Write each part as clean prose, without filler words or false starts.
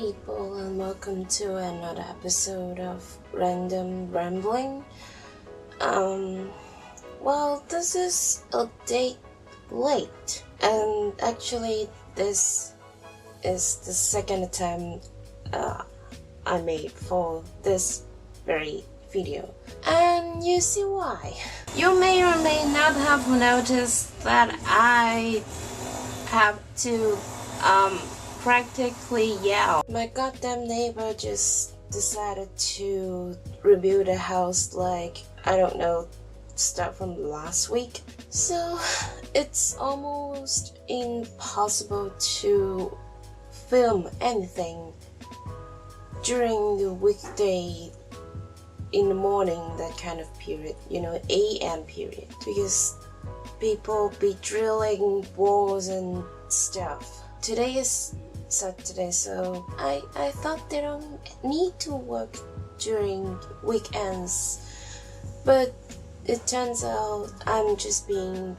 people, and welcome to another episode of Random Rambling. Well, this is a day late, and actually this is the second attempt I made for this very video, and you see why. You may or may not have noticed that I have to practically yell. My goddamn neighbor just decided to rebuild a house like, I don't know, start from last week. So it's almost impossible to film anything during the weekday in the morning, that kind of period, AM period, because people be drilling walls and stuff. Today is Saturday, so I thought they don't need to work during weekends, but it turns out I'm just being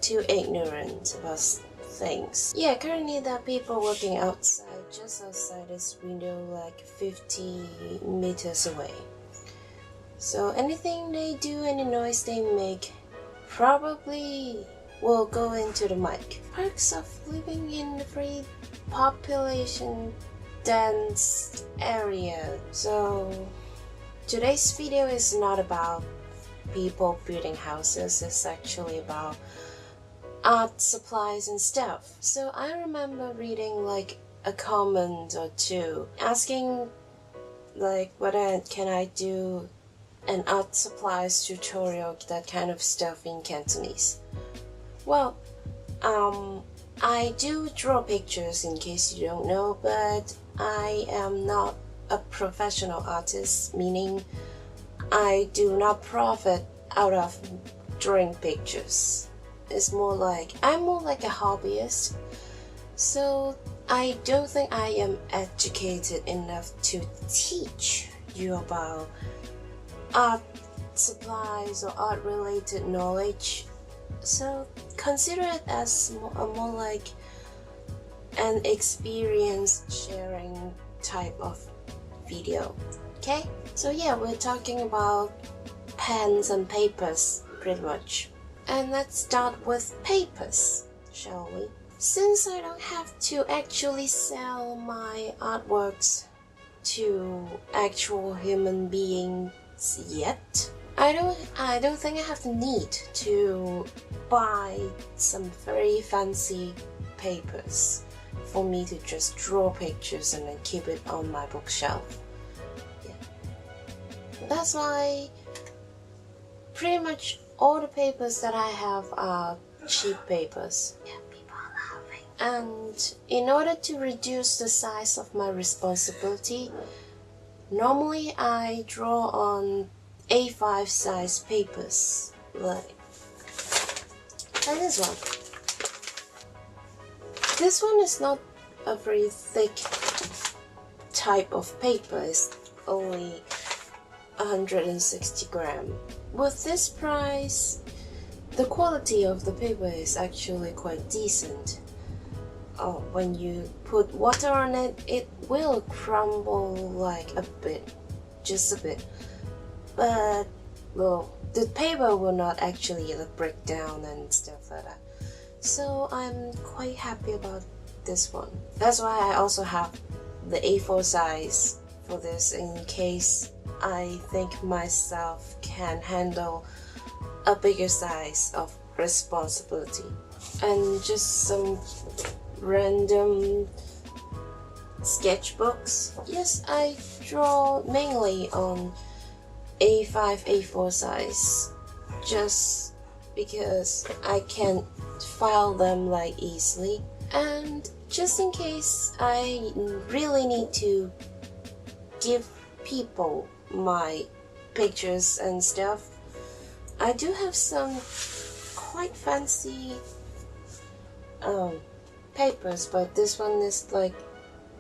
too ignorant about things. Yeah, currently there are people working outside, just outside this window, like 50 meters away. So anything they do, any noise they make, probably will go into the mic. Perks of living in a very population dense area. So today's video is not about people building houses, it's actually about art supplies and stuff. So I remember reading like a comment or two asking like whether can I do an art supplies tutorial, that kind of stuff in Cantonese. Well, I do draw pictures in case you don't know, but I am not a professional artist, meaning I do not profit out of drawing pictures. It's more like, I'm more like a hobbyist, so I don't think I am educated enough to teach you about art supplies or art related knowledge. So consider it as more like an experience sharing type of video. Okay, so yeah, we're talking about pens and papers pretty much, and let's start with papers, shall we? Since I don't have to actually sell my artworks to actual human beings yet, I don't think I have the need to buy some very fancy papers for me to just draw pictures and then keep it on my bookshelf. Yeah. That's why pretty much all the papers that I have are cheap papers. Yeah, people are laughing. And in order to reduce the size of my responsibility, normally I draw on A5 size papers, like this one. This one is not a very thick type of paper, it's only 160 grams. With this price, the quality of the paper is actually quite decent. Oh, when you put water on it, it will crumble like a bit, just a bit. But, well, the paper will not actually break down and stuff like that. So I'm quite happy about this one. That's why I also have the A4 size for this, in case I think myself can handle a bigger size of responsibility. And just some random sketchbooks. Yes, I draw mainly on A5, A4 size, just because I can file them like easily, and just in case I really need to give people my pictures and stuff. I do have some quite fancy papers, but this one is like,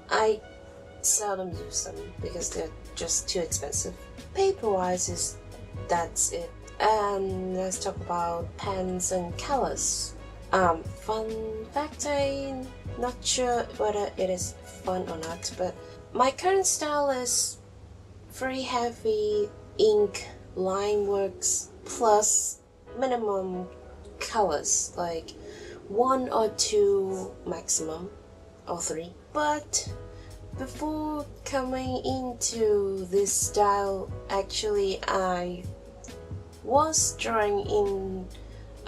I seldom use them because they're just too expensive. Paper-wise, that's it. And let's talk about pens and colors. Fun fact, I'm not sure whether it is fun or not, but my current style is very heavy ink line works plus minimum colors, like 1 or 2 maximum, or 3. But before coming into this style, actually I was drawing in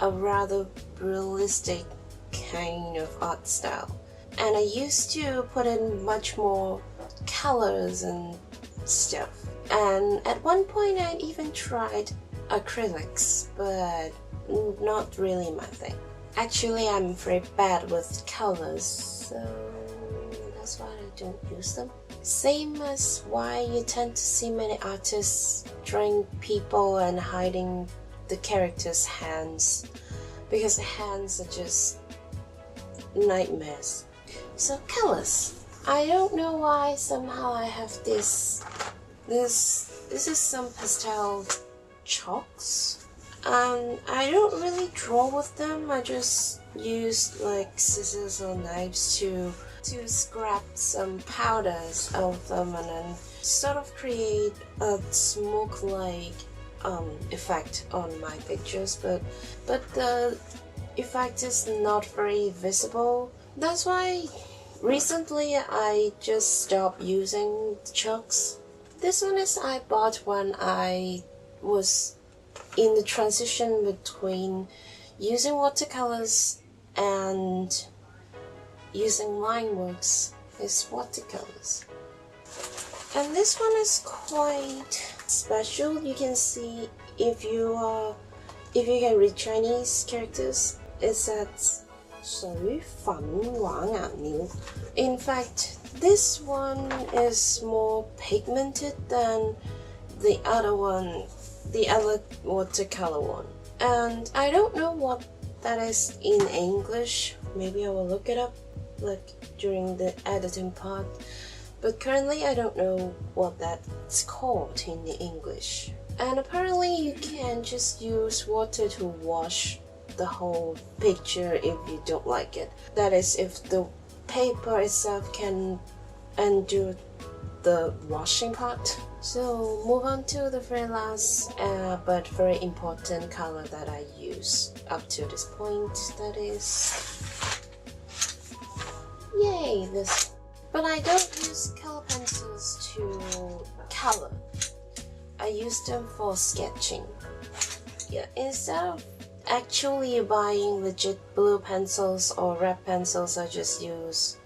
a rather realistic kind of art style, and I used to put in much more colors and stuff. And at one point I even tried acrylics, but not really my thing. Actually, I'm very bad with colors, so that's why I don't use them. Same as why you tend to see many artists drawing people and hiding the characters' hands, because the hands are just nightmares. So colors. I don't know why somehow I have this is some pastel chalks. I don't really draw with them. I just use like scissors or knives to scrap some powders out of them and then sort of create a smoke-like effect on my pictures, but the effect is not very visible. That's why recently I just stopped using chalks. This one is I bought when I was in the transition between using watercolors and using line works is watercolors. And this one is quite special. You can see if you can read Chinese characters, it says 水粉畫顏料. In fact, this one is more pigmented than the other one, the other watercolor one. And I don't know what that is in English. Maybe I will look it up like during the editing part. But currently I don't know what that's called in the English. And apparently you can just use water to wash the whole picture if you don't like it. That is, if the paper itself can undo the washing part. So move on to the very last but very important color that I use up to this point, that is, yay, this. But I don't use color pencils to color. I use them for sketching. Yeah, instead of actually buying legit blue pencils or red pencils, I just use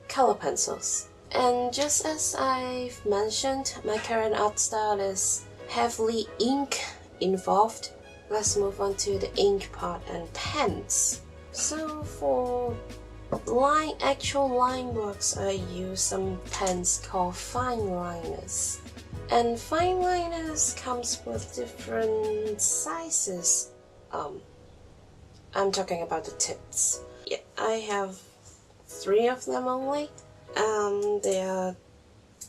color pencils. And just as I've mentioned, my current art style is heavily ink involved. Let's move on to the ink part and pens. So for actual line works, I use some pens called fine liners. And fine liners comes with different sizes. I'm talking about the tips. Yeah, I have 3 of them only. They are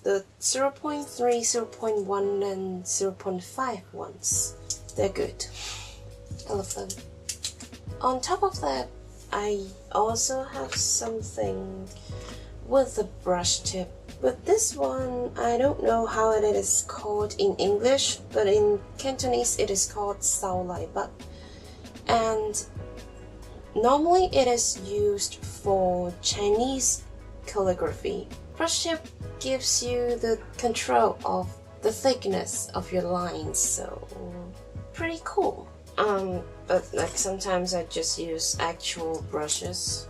the 0.3, 0.1 and 0.5 ones. They're good. I love them. On top of that, I also have something with a brush tip. But this one, I don't know how it is called in English, but in Cantonese it is called sao lai bat. And normally it is used for Chinese calligraphy. Brush tip gives you the control of the thickness of your lines, so pretty cool. But like sometimes I just use actual brushes.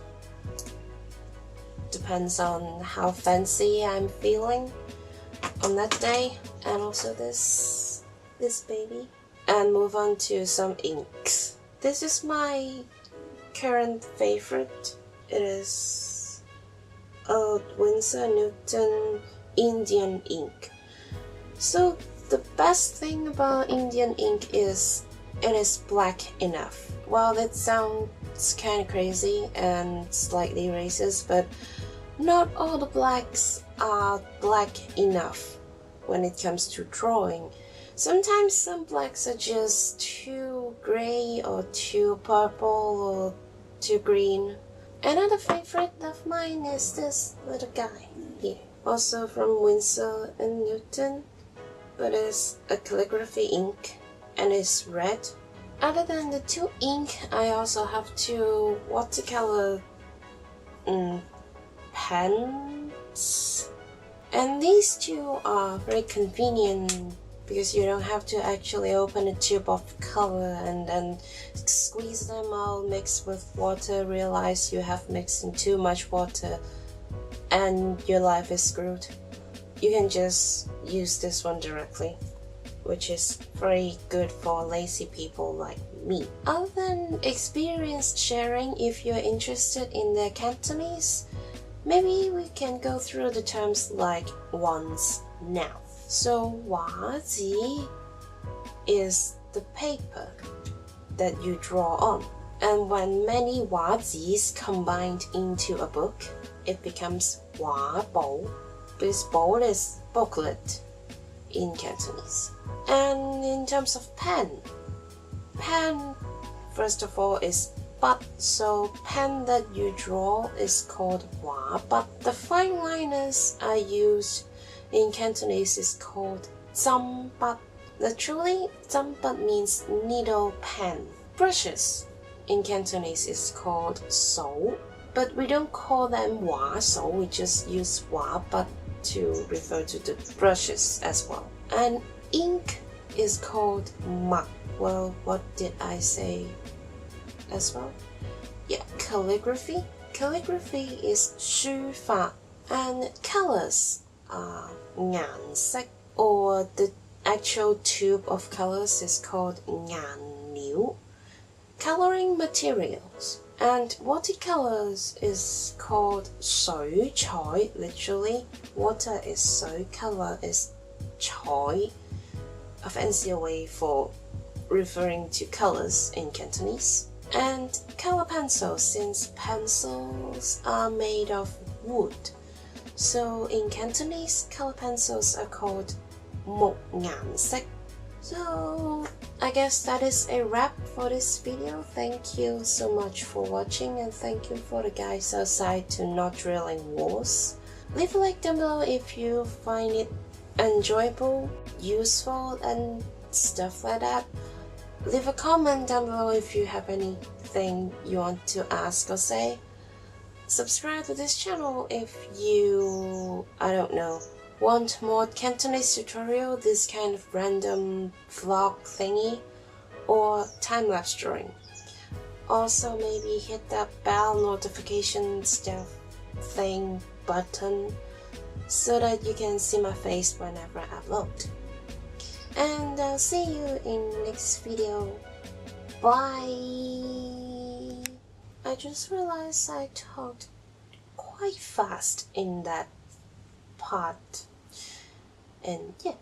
Depends on how fancy I'm feeling on that day. And also this baby. And move on to some inks. This is my current favorite. It is a Winsor Newton Indian ink. So the best thing about Indian ink is it is black enough. Well, that sounds kind of crazy and slightly racist, but not all the blacks are black enough when it comes to drawing. Sometimes some blacks are just too gray or too purple or to green. Another favorite of mine is this little guy here, also from Winsor & Newton, but it's a calligraphy ink and it's red. Other than the two ink, I also have two watercolor pens, and these two are very convenient because you don't have to actually open a tube of color and then squeeze them out, mix with water, realize you have mixed in too much water and your life is screwed. You can just use this one directly, which is very good for lazy people like me. Other than experience sharing, if you're interested in the Cantonese, maybe we can go through the terms like once now. So 畫紙 is the paper that you draw on, and when many 畫紙 combined into a book, it becomes 畫簿, because 簿 is booklet in Cantonese. And in terms of pen, first of all is 筆, so pen that you draw is called 畫筆. The fine liners are used in Cantonese is called 針筆. Literally, 針筆 means needle pen. Brushes in Cantonese is called 掃, but we don't call them 畫掃, we just use 畫筆 to refer to the brushes as well. And ink is called 墨. Well, what did I say as well? Yeah, calligraphy. Calligraphy is 書法, and colors are 顏色, or the actual tube of colors is called 顏料. Coloring materials, and watercolors is called 水彩. Literally, water is 水, color is 彩, a fancier way for referring to colors in Cantonese. And color pencils, since pencils are made of wood, so in Cantonese, color pencils are called 木顏色. So I guess that is a wrap for this video. Thank you so much for watching, and thank you for the guys outside to not drilling walls. Leave a like down below if you find it enjoyable, useful, and stuff like that. Leave a comment down below if you have anything you want to ask or say. Subscribe to this channel if you, I don't know, want more Cantonese tutorial, this kind of random vlog thingy, or time-lapse drawing. Also, maybe hit that bell notification stuff thing button so that you can see my face whenever I upload. And I'll see you in next video. Bye! I just realized I talked quite fast in that part. And yeah.